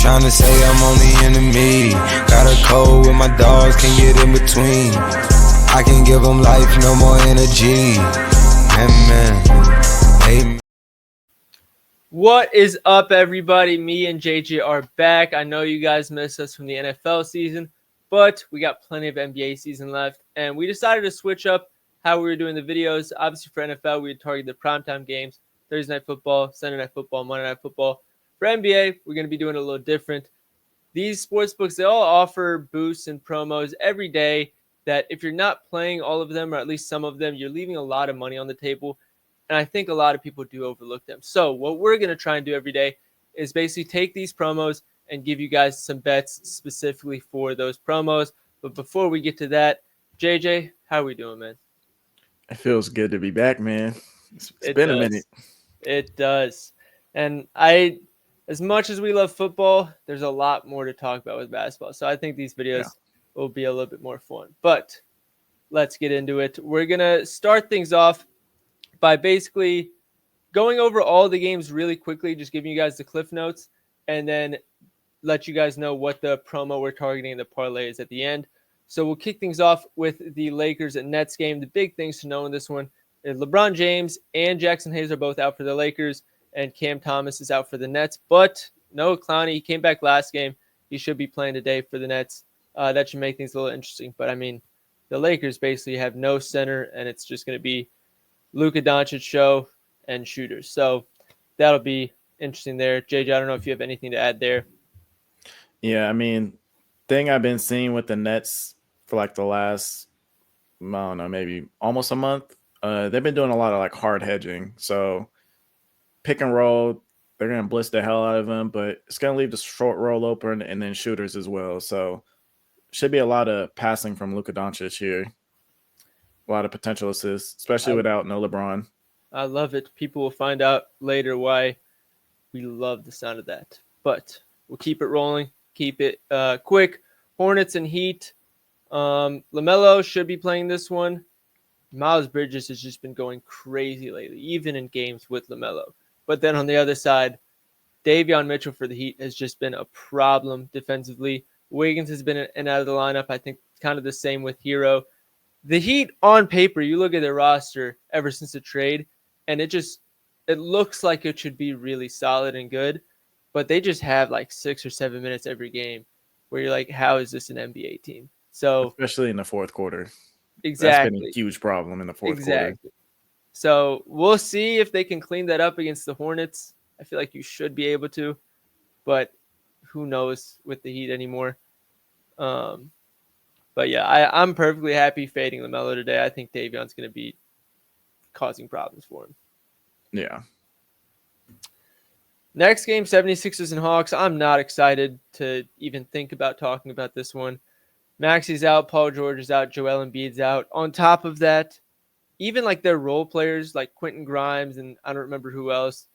Tryna say I'm only in the me. Got a code with my dogs, can't get in between. I can give them life, no more energy. Amen. What is up, everybody? Me and JJ are back. I know you guys missed us from the NFL season, but we got plenty of NBA season left, and we decided to switch up how we were doing the videos. Obviously, for NFL, we would target the primetime games, Thursday Night Football, Sunday Night Football, Monday Night Football. For NBA, we're going to be doing it a little different. These sports books, they all offer boosts and promos every day that if you're not playing all of them, or at least some of them, you're leaving a lot of money on the table. And I think a lot of people do overlook them. So what we're going to try and do every day is basically take these promos and give you guys some bets specifically for those promos. But before we get to that, JJ, how are we doing, man? It feels good to be back, man. It's been a minute. It does. And as much as we love football, there's a lot more to talk about with basketball. So I think these videos will be a little bit more fun. But let's get into it. We're going to start things off by basically going over all the games really quickly, just giving you guys the cliff notes, and then let you guys know what the promo we're targeting in the parlay is at the end. So we'll kick things off with the Lakers and Nets game. The big things to know in this one is LeBron James and Jackson Hayes are both out for the Lakers, and Cam Thomas is out for the Nets. But Noah Clowney, he came back last game. He should be playing today for the Nets. That should make things a little interesting. But, I mean, the Lakers basically have no center, and it's just going to be Luka Doncic show and shooters. So that'll be interesting there. JJ, I don't know if you have anything to add there. Yeah, I mean, thing I've been seeing with the Nets for like the last, I don't know, maybe almost a month, they've been doing a lot of like hard hedging. So pick and roll, they're going to blitz the hell out of them, but it's going to leave the short roll open and then shooters as well. So should be a lot of passing from Luka Doncic here. A lot of potential assists, especially without no LeBron. I love it. People will find out later why we love the sound of that. But we'll keep it rolling. Keep it quick. Hornets and Heat. LaMelo should be playing this one. Miles Bridges has just been going crazy lately, even in games with LaMelo. But then on the other side, Davion Mitchell for the Heat has just been a problem defensively. Wiggins has been in and out of the lineup. I think kind of the same with Hero. The Heat, on paper, you look at their roster ever since the trade, and it looks like it should be really solid and good, but they just have like 6 or 7 minutes every game where you're like, how is this an NBA team? So especially in the fourth quarter. Exactly. That's been a huge problem in the fourth quarter. So we'll see if they can clean that up against the Hornets. I feel like you should be able to, but who knows with the Heat anymore. But yeah, I'm perfectly happy fading LaMelo today. I think Davion's going to be causing problems for him. Yeah. Next game, 76ers and Hawks. I'm not excited to even think about talking about this one. Maxi's out, Paul George is out, Joel Embiid's out. On top of that, even like their role players like Quentin Grimes and I don't remember who else,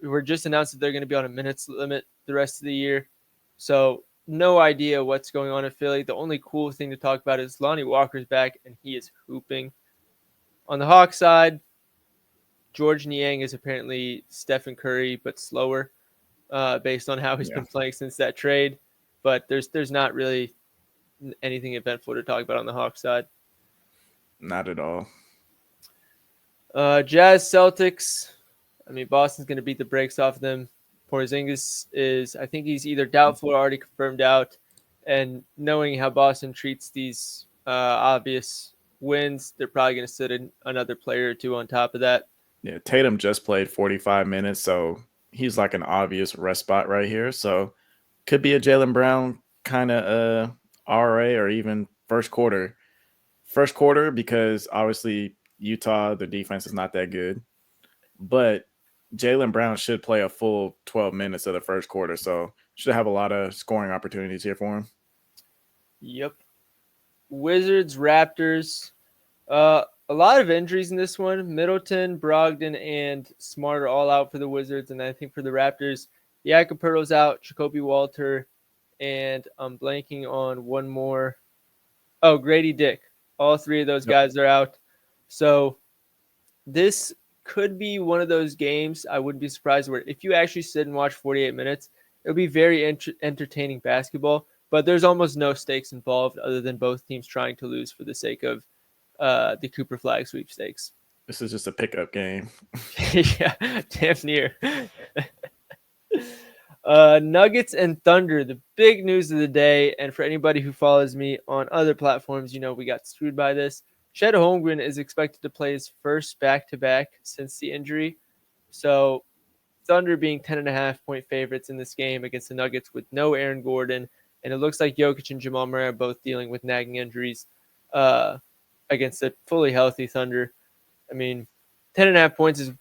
were just announced that they're going to be on a minutes limit the rest of the year. So no idea what's going on in Philly. The only cool thing to talk about is Lonnie Walker's back, and he is hooping. On the Hawks side, George Niang is apparently Stephen Curry, but slower, based on how he's been playing since that trade. But there's not really anything eventful to talk about on the Hawks side. Not at all. Jazz Celtics. I mean, Boston's going to beat the brakes off them. Porzingis is, I think he's either doubtful or already confirmed out. And knowing how Boston treats these obvious wins, they're probably going to sit in another player or two on top of that. Yeah, Tatum just played 45 minutes, so he's like an obvious rest spot right here. So could be a Jaylen Brown kind of RA or even first quarter. First quarter because obviously Utah, the defense is not that good. But Jaylen Brown should play a full 12 minutes of the first quarter, so should have a lot of scoring opportunities here for him. Yep. Wizards, Raptors. A lot of injuries in this one. Middleton, Brogdon, and Smart are all out for the Wizards, and I think for the Raptors, Jakob Poeltl's out, Jacoby Walter, and I'm blanking on one more. Oh, Grady Dick. All three of those guys are out. So this could be one of those games, I wouldn't be surprised, where if you actually sit and watch 48 minutes, It'll be very entertaining basketball, but there's almost no stakes involved other than both teams trying to lose for the sake of the Cooper Flag sweepstakes. This is just a pickup game. Yeah, damn near. Nuggets and Thunder, the big news of the day. And for anybody who follows me on other platforms, we got screwed by this. Chet Holmgren is expected to play his first back-to-back since the injury. So Thunder being 10.5-point favorites in this game against the Nuggets with no Aaron Gordon. And it looks like Jokic and Jamal Murray are both dealing with nagging injuries against a fully healthy Thunder. I mean, 10.5 points is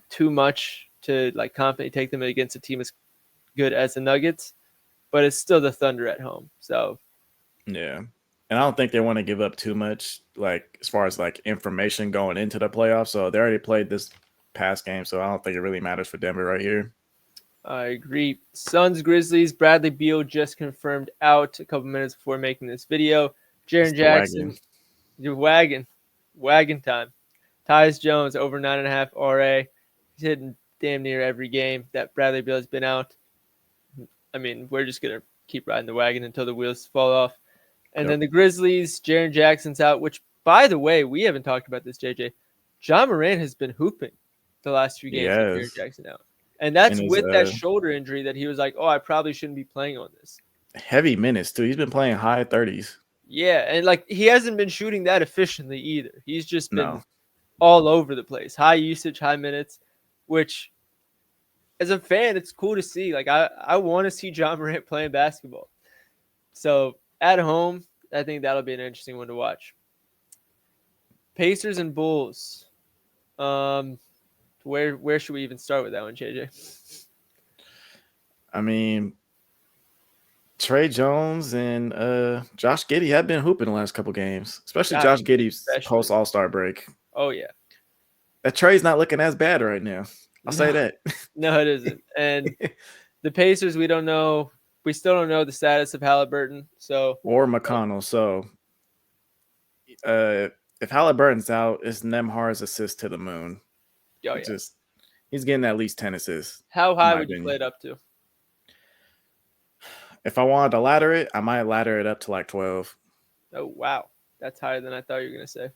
too much to confidently take them against a team as good as the Nuggets, but it's still the Thunder at home. So yeah. And I don't think they want to give up too much, as far as information going into the playoffs. So they already played this past game, so I don't think it really matters for Denver right here. I agree. Suns, Grizzlies, Bradley Beal just confirmed out a couple minutes before making this video. Jaren Jackson, wagon time. Tyus Jones over 9.5 RA. He's hitting damn near every game that Bradley Beal has been out. I mean, we're just going to keep riding the wagon until the wheels fall off. And then the Grizzlies, Jaren Jackson's out, which, by the way, we haven't talked about this, JJ. John Morant has been hooping the last few games with Jaren Jackson out. And that's with that shoulder injury that he was like, I probably shouldn't be playing on this. Heavy minutes, too. He's been playing high 30s. Yeah, and he hasn't been shooting that efficiently either. He's just been all over the place. High usage, high minutes, which as a fan, it's cool to see. I want to see John Morant playing basketball. So at home, I think that'll be an interesting one to watch. Pacers and Bulls. Where should we even start with that one, JJ? I mean, Trey Jones and Josh Giddey have been hooping the last couple games, especially Josh Giddey's post All-Star break. Oh, yeah. That Trey's not looking as bad right now. I'll say that. No, it isn't. And the Pacers, we don't know. We still don't know the status of Halliburton. Or McConnell. So if Halliburton's out, it's Nembhard's assist to the moon. Oh, yeah. He's getting at least 10 assists. How high would you play it up to? If I wanted to ladder it, I might ladder it up to 12. Oh, wow. That's higher than I thought you were going to say.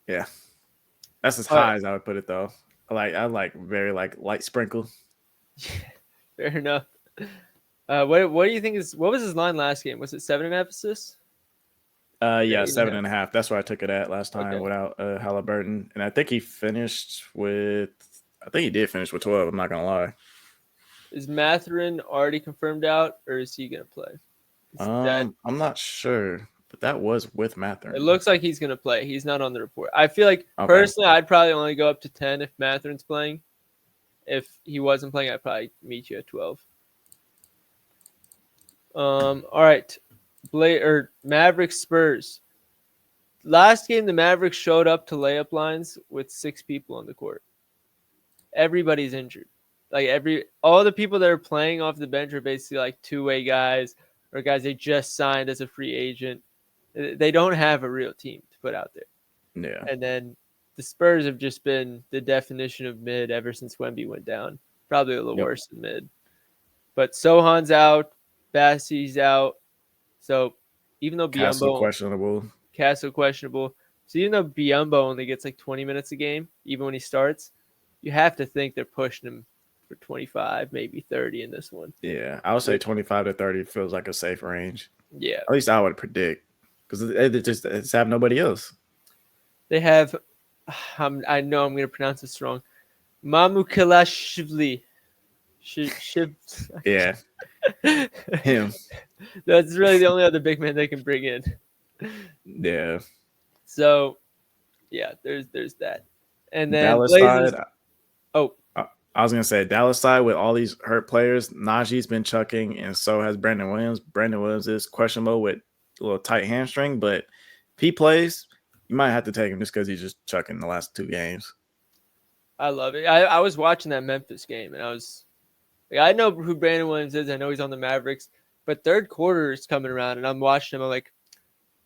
Yeah. That's as high as I would put it, though. I like very light sprinkle. Fair enough. What do you think what was his line last game? Was it 7.5 assists? Yeah, 7.5. That's where I took it at last time without Halliburton. And I think he did finish with 12. I'm not going to lie. Is Mathurin already confirmed out, or is he going to play? I'm not sure, but that was with Mathurin. It looks like he's going to play. He's not on the report. I feel like, personally, I'd probably only go up to 10 if Mathurin's playing. If he wasn't playing, I'd probably meet you at 12. All right. Mavericks Spurs. Last game, the Mavericks showed up to layup lines with 6 people on the court. Everybody's injured. All the people that are playing off the bench are basically two-way guys or guys they just signed as a free agent. They don't have a real team to put out there. Yeah. And then the Spurs have just been the definition of mid ever since Wemby went down. Probably a little worse than mid. But Sohan's out. Bassey's out. So even though Castle questionable. So even though Biyombo only gets 20 minutes a game, even when he starts, you have to think they're pushing him for 25, maybe 30 in this one. Yeah, I would say 25 to 30 feels like a safe range. Yeah. At least I would predict because they just have nobody else. They have, I know I'm going to pronounce this wrong, Mamukelashvili. Yeah. Him. That's really the only other big man they can bring in. Yeah. So, yeah, there's that. And then Dallas Blazers, side. I was going to say Dallas side with all these hurt players, Najee's been chucking, and so has Brandon Williams. Brandon Williams is questionable with a little tight hamstring, but if he plays, you might have to take him just because he's just chucking the last 2 games. I love it. I was watching that Memphis game, and I know who Brandon Williams is. I know he's on the Mavericks, but third quarter is coming around, and I'm watching him. I'm like,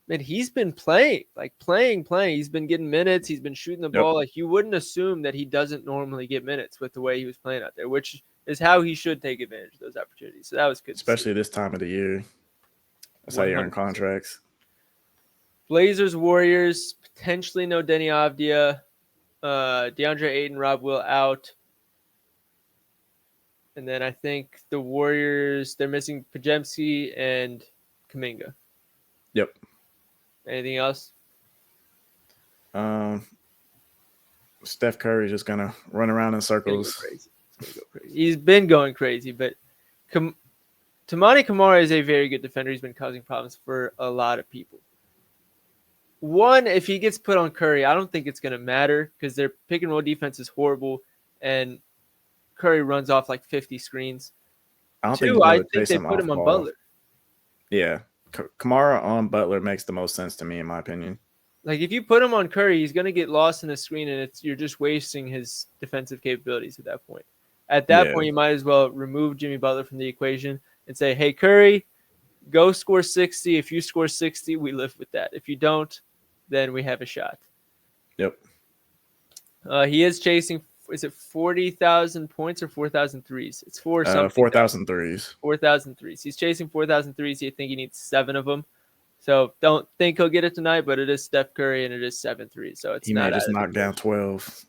man, he's been playing. He's been getting minutes. He's been shooting the ball. You wouldn't assume that he doesn't normally get minutes with the way he was playing out there, which is how he should take advantage of those opportunities. So that was good. Especially this time of the year. That's how you earn 100%. contracts. Blazers, Warriors, potentially no Denny Avdia. DeAndre Ayton, Rob Will out. And then I think the Warriors, they're missing Pajemski and Kuminga. Yep. Anything else? Steph Curry's just going to run around in circles. It's gonna go crazy. He's been going crazy, but Tamani Kamara is a very good defender. He's been causing problems for a lot of people. One, if he gets put on Curry, I don't think it's going to matter because their pick and roll defense is horrible, and Curry runs off like 50 screens. I think they put him on Butler. Yeah. Kamara on Butler makes the most sense to me, in my opinion. Like, if you put him on Curry, he's going to get lost in the screen, and you're just wasting his defensive capabilities at that point. At that point, you might as well remove Jimmy Butler from the equation and say, hey, Curry, go score 60. If you score 60, we live with that. If you don't, then we have a shot. Yep. He is chasing, is it 40,000 points or 4,000 threes? It's 4,000 threes. 4,000 threes. He's chasing 4,000 threes. You think he needs 7 of them. So don't think he'll get it tonight, but it is Steph Curry and it is 7 threes. So he may just knock down 12.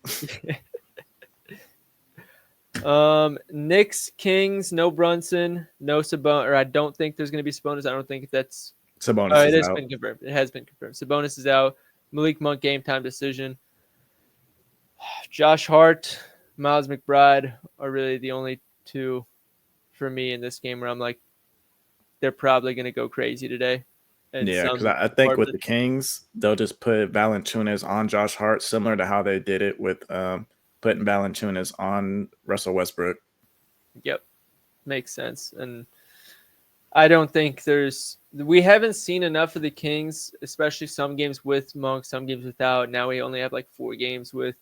Knicks, Kings, no Brunson, no Sabonis, or I don't think there's going to be Sabonis. I don't think that's Sabonis. It has been confirmed. It has been confirmed. Sabonis is out. Malik Monk game time decision. Josh Hart, Miles McBride are really the only two for me in this game where I'm like, they're probably going to go crazy today. And because I think with the Kings, they'll just put Valanciunas on Josh Hart, similar to how they did it with putting Valanciunas on Russell Westbrook. Yep, makes sense. And I don't think we haven't seen enough of the Kings, especially some games with Monk, some games without. Now we only have like 4 games with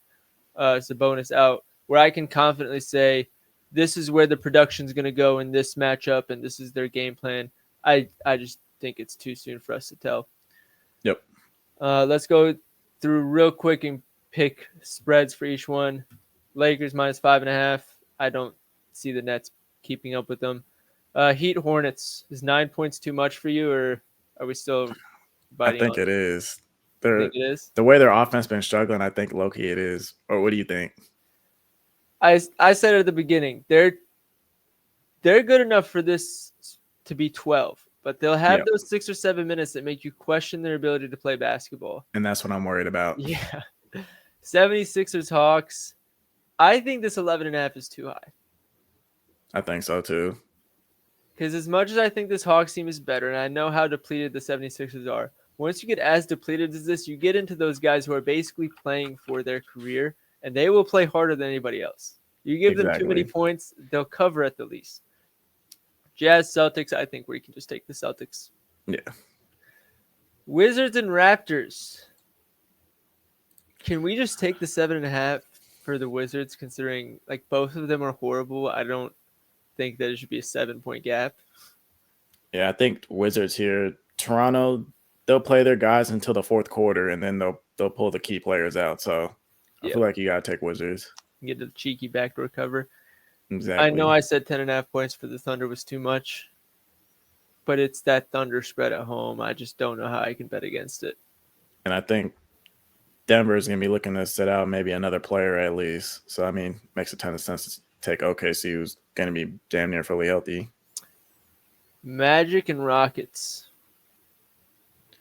Sabonis out, where I can confidently say this is where the production is going to go in this matchup, and this is their game plan. I just think it's too soon for us to tell. Yep. Let's go through real quick and pick spreads for each one. Lakers -5.5. I don't see the Nets keeping up with them. Heat Hornets, is 9 points too much for you, or are we still biting? I think it is. Think it is? The way their offense been struggling, I think low-key it is. Or what do you think? I said at the beginning, they're good enough for this to be 12, but they'll have those 6 or 7 minutes that make you question their ability to play basketball. And that's what I'm worried about. Yeah. 76ers Hawks. I think this 11.5 is too high. I think so too. Because as much as I think this Hawks team is better, and I know how depleted the 76ers are, once you get as depleted as this, you get into those guys who are basically playing for their career, and they will play harder than anybody else. You give them too many points, they'll cover at the least. Jazz, Celtics, I think we can just take the Celtics. Yeah. Wizards and Raptors. Can we just take the 7.5 for the Wizards, considering like both of them are horrible? I don't think that it should be a 7-point gap. Yeah, I think Wizards here. Toronto, they'll play their guys until the fourth quarter, and then they'll pull the key players out. So I feel like you got to take Wizards. Get the cheeky backdoor cover. Exactly. I know I said 10.5 points for the Thunder was too much, but it's that Thunder spread at home. I just don't know how I can bet against it. And I think Denver is going to be looking to sit out maybe another player at least. So, I mean, makes a ton of sense to take OKC, who's going to be damn near fully healthy. Magic and Rockets.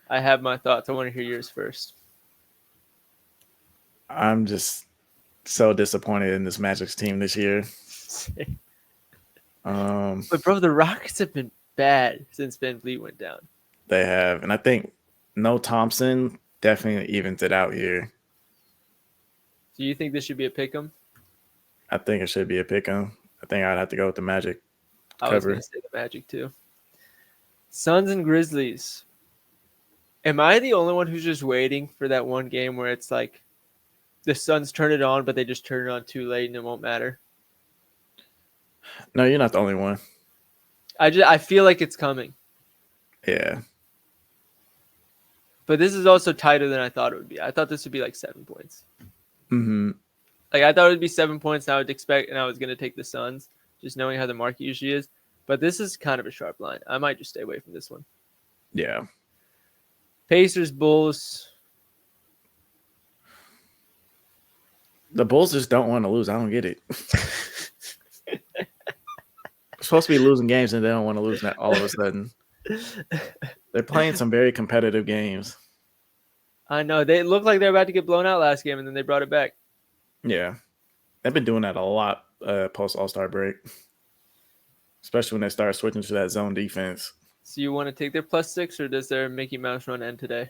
I have my thoughts. I want to hear yours first. I'm just so disappointed in this Magic's team this year. But, bro, the Rockets have been bad since Van Vliet went down. They have. And I think no Thompson definitely evens it out here. Do you think this should be a pick 'em? I think it should be a pick 'em. I think I'd have to go with the Magic I was going to say the Magic too. Suns and Grizzlies. Am I the only one who's just waiting for that one game where it's like the Suns turn it on, but they just turn it on too late and it won't matter? No, you're not the only one. I feel like it's coming. Yeah. But this is also tighter than I thought it would be. I thought this would be like 7 points. Mm-hmm. Like I thought it would be 7 points, and I would expect, and I was going to take the Suns. just knowing how the market usually is. But this is kind of a sharp line. I might just stay away from this one. Yeah. Pacers, Bulls. The Bulls just don't want to lose. I don't get it. They're supposed to be losing games and they don't want to lose all of a sudden. They're playing some very competitive games. I know. They looked like they're about to get blown out last game, and then they brought it back. Yeah. They've been doing that a lot post All-Star break, especially when they start switching to that zone defense. So you want to take their +6, or does their Mickey Mouse run end today?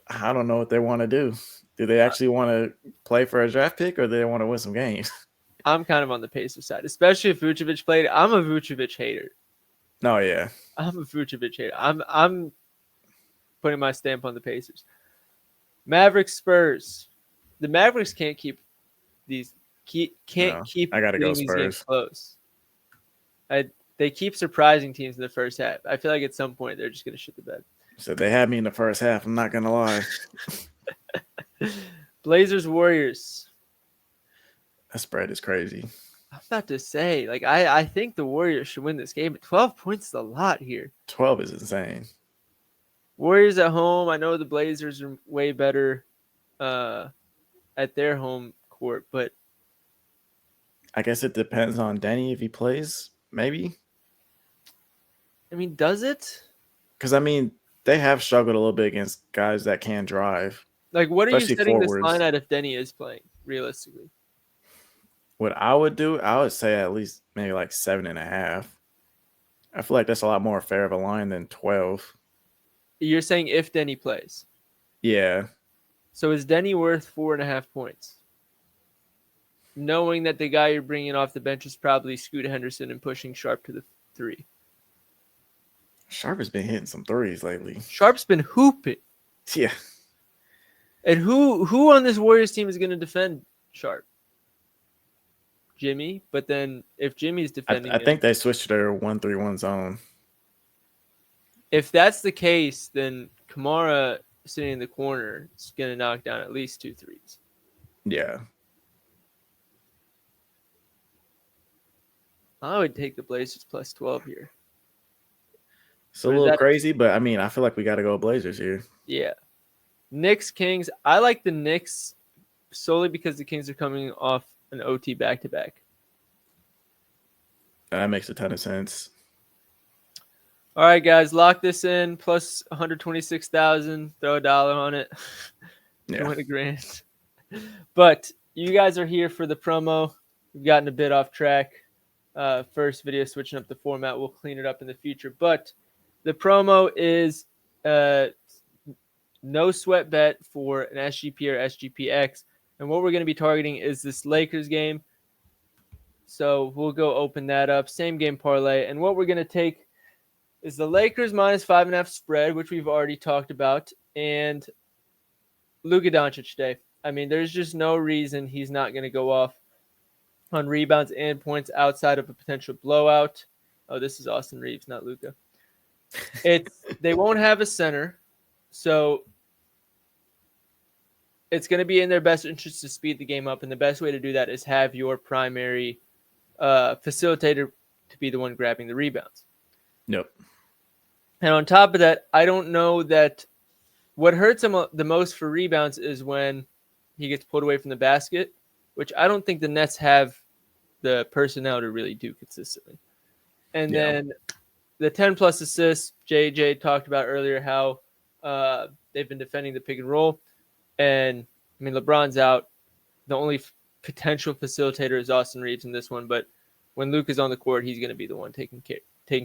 I don't know what they want to do. Do they actually want to play for a draft pick, or do they want to win some games? I'm kind of on the Pacers side, especially if Vucevic played. I'm a Vucevic hater. Oh, yeah. I'm a Vucevic hater. I'm putting my stamp on the Pacers. Mavericks, Spurs. The Mavericks can't keep these. I gotta go these games Spurs. close. They keep surprising teams in the first half. I feel like at some point they're just gonna shit the bed. So they had me in the first half. I'm not gonna lie. Blazers, Warriors. That spread is crazy. I'm about to say, like, I think the Warriors should win this game, but 12 points is a lot here. 12 is insane. Warriors at home. I know the Blazers are way better at their home court, but I guess it depends on Danny if he plays, maybe. I mean, does it? Because, I mean, they have struggled a little bit against guys that can drive. Like, what are you especially setting forwards. this line at if Denny is playing, realistically? What I would do, I would say at least maybe like 7.5. I feel like that's a lot more fair of a line than 12. You're saying if Denny plays. Yeah. So is Denny worth 4.5 points? Knowing that the guy you're bringing off the bench is probably Scoot Henderson and pushing Sharp to the 3. Sharp has been hitting some threes lately. Sharp's been hooping. Yeah. And who on this Warriors team is going to defend Sharp? Jimmy, but then if Jimmy's defending I think they switched to their 1-3-1 zone. If that's the case, then Kamara sitting in the corner is going to knock down at least 2 threes. Yeah. I would take the Blazers +12 here. It's a little crazy, but I mean, I feel like we got to go Blazers here. Yeah. Knicks, Kings. I like the Knicks solely because the Kings are coming off an OT back-to-back. That makes a ton of sense. All right, guys, lock this in. Plus 126,000. Throw $1 on it. Yeah. Win $1,000. But you guys are here for the promo. We've gotten a bit off track. First video switching up the format. We'll clean it up in the future. But the promo is no sweat bet for an SGP or SGPX. And what we're going to be targeting is this Lakers game. So we'll go open that up. Same game parlay. And what we're going to take is the Lakers -5.5 spread, which we've already talked about, and Luka Doncic today. I mean, there's just no reason he's not going to go off on rebounds and points outside of a potential blowout. Oh, this is Austin Reeves, not Luka. They won't have a center, so it's going to be in their best interest to speed the game up, and the best way to do that is have your primary facilitator to be the one grabbing the rebounds. Nope. And on top of that, I don't know that what hurts him the most for rebounds is when he gets pulled away from the basket, which I don't think the Nets have the personnel to really do consistently. And then the 10-plus assists, JJ talked about earlier how they've been defending the pick and roll. And, I mean, LeBron's out. The only potential facilitator is Austin Reeves in this one. But when Luke is on the court, he's going to be the one taking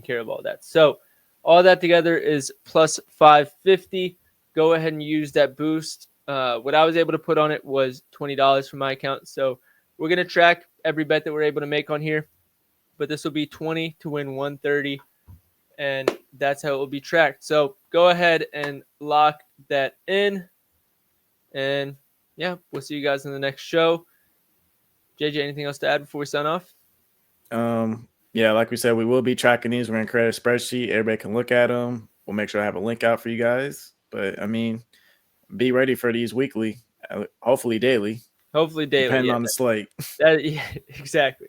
care of all that. So all that together is plus 550. Go ahead and use that boost. What I was able to put on it was $20 from my account. So we're going to track every bet that we're able to make on here. But this will be 20 to win 130. And that's how it will be tracked. So go ahead and lock that in. And, yeah, we'll see you guys in the next show. JJ, anything else to add before we sign off? Yeah, like we said, we will be tracking these. We're going to create a spreadsheet. Everybody can look at them. We'll make sure I have a link out for you guys. But, I mean, be ready for these weekly, hopefully daily. Hopefully daily. Depending on the slate. Yeah, exactly.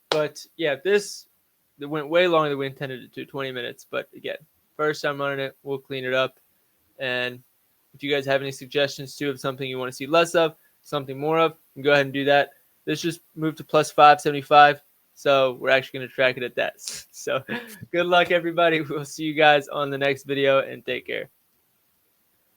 But yeah, it went way longer than we intended it to, 20 minutes. But again, first time running it, we'll clean it up. And if you guys have any suggestions too of something you want to see less of, something more of, you can go ahead and do that. This just moved to plus 575. So we're actually going to track it at that. So good luck, everybody. We'll see you guys on the next video, and take care.